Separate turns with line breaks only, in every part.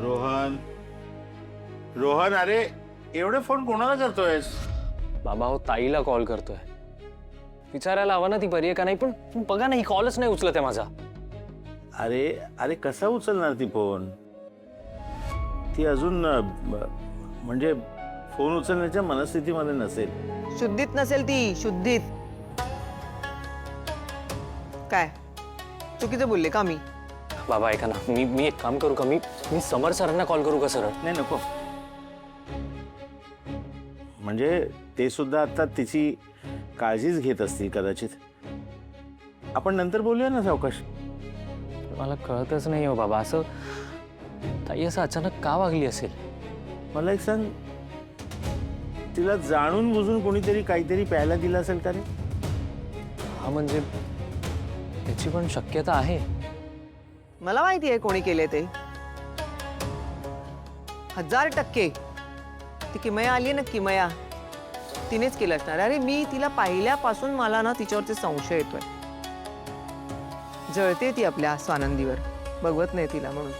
रोहन, रोहन, अरे एवढे फोन कोणाला करतोयस?
बाबा हो ताईला कॉल करतोय. विचारायला हवा ना ती बरी आहे का नाही, पण बघा ना ही कॉलच नाही उचलत आहे माझा.
अरे अरे कसा उचलणार ती फोन? ती अजून म्हणजे फोन उचलण्याच्या मनस्थितीमध्ये नसेल.
शुद्धीत नसेल ती, शुद्धीत. काय चुकीचं बोलले का मी?
बाबा ऐका ना, मी एक काम करू का, मी समर सरांना कॉल करू का सरळ?
नाही नको. म्हणजे ते सुद्धा आता तिची काळजीच घेत असतील कदाचित. आपण नंतर बोलूया ना सावकाश.
मला कळतच नाही हो बाबा, असं ताई असं अचानक का वागली असेल?
मला एक सांग, तिला जाणून बुजून कोणीतरी काहीतरी प्यायला दिलं असेल का रे?
हा म्हणजे त्याची पण शक्यता आहे.
मला माहिती आहे कोणी केले ते. 1000% ती किमया आली ना, किमया, तिनेच केलं असणार. अरे मी तिला पाहिल्यापासून मला ना तिच्यावरती संशय येतोय. जळते ती आपल्या स्वानंदीवर, बघवत नाही तिला म्हणून.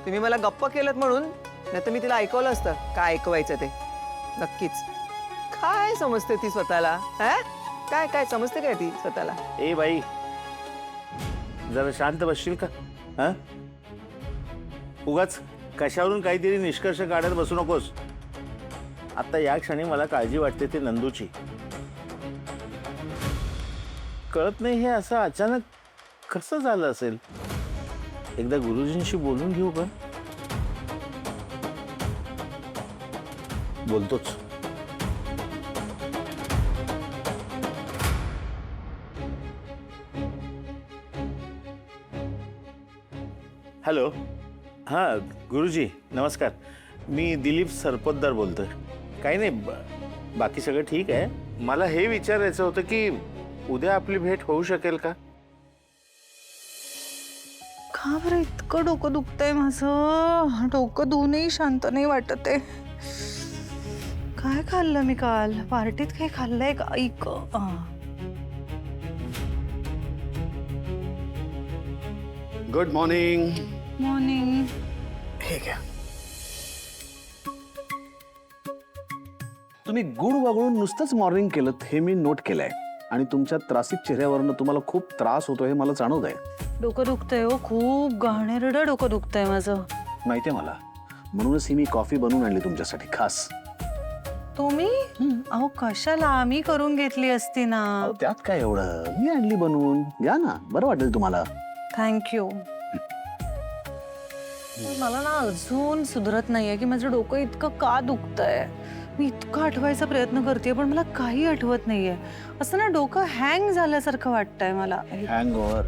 तुम्ही मला गप्प केलं म्हणून, नाही तर मी तिला ऐकवलं असतं काय ऐकवायचं ते. नक्कीच. काय समजते ती स्वतःला? काय काय समजते काय ती स्वतःला?
ए बाई, जरा शांत बसशील का? हा, उगाच कशावरून काहीतरी निष्कर्ष काढत बसू नकोस. आता या क्षणी मला काळजी वाटते ते नंदूची. कळत नाही हे असं अचानक कसं झालं असेल. एकदा गुरुजींशी बोलून घेऊ का? बोलतोच. हॅलो. हां गुरुजी नमस्कार. मी दिलीप सरपोतदार बोलतोय. काही नाही, बाकी सगळं ठीक आहे. मला हे विचारायचं होतं की उद्या आपली भेट होऊ शकेल का?
का बरं इतकं डोकं दुखतंय माझं? डोकं धुवूनही शांत नाही वाटत आहे. काय खाल्लं मी काल? पार्टीत काय खाल्लंय का? ऐक.
Good morning.
मॉर्निंग.
हे घ्या. तुम्ही गुड वगळून नुसतंच मॉर्निंग केलं हे मी नोट केलंय, आणि तुमच्या त्रासिक चेहऱ्यावरनं तुम्हाला खूप त्रास होतो हे मला जाणवत आहे.
डोकं दुखतंय हो, खूप घाणेरडं डोकं दुखतंय माझं.
माहितीये मला, म्हणूनच ही मी कॉफी बनवून आणली तुमच्यासाठी खास.
तुम्ही? अहो कशाला, मी करून घेतली असती ना.
अहो, त्यात काय एवढं, मी आणली बनवून, घ्या ना, बरं वाटेल तुम्हाला.
थँक्यू. मला ना अजून सुधरत नाहीये की माझं डोकं इतकं का दुखतंय. मी इतकं आठवायचा प्रयत्न करते पण मला काही आठवत नाहीये. असं ना डोकं हँग झाल्यासारखं वाटतंय मला.
हँगओव्हर.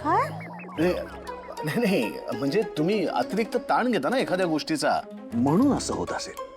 काय?
नाही म्हणजे तुम्ही अतिरिक्त ताण घेता ना एखाद्या गोष्टीचा, म्हणून असं होत असेल.